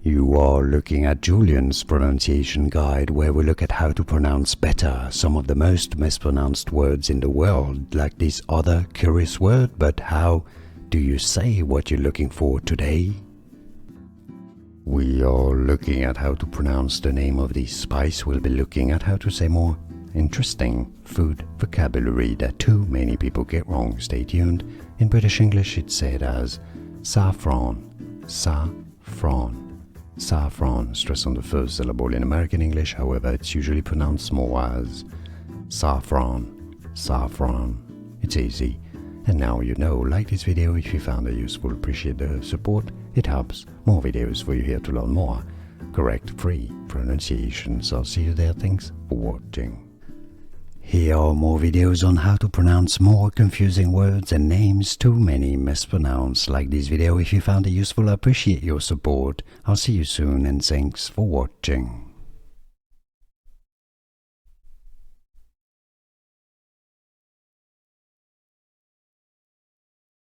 You are looking at Julian's pronunciation guide, where we look at how to pronounce better some of the most mispronounced words in the world, like this other curious word. But how do you say what you're looking for today? We are looking at how to pronounce the name of this spice. We'll be looking at how to say more interesting food vocabulary that too many people get wrong. Stay tuned. In British English it's said as saffron, saffron, saffron. Stress on the first syllable. In American English, however, it's usually pronounced more as saffron, saffron. It's easy. And now you know. Like this video if you found it useful. Appreciate the support. It helps. More videos for you here to learn more correct free pronunciations. I'll see you there. Thanks for watching. Here are more videos on how to pronounce more confusing words and names too many mispronounced. Like this video if you found it useful. I appreciate your support. I'll see you soon and thanks for watching.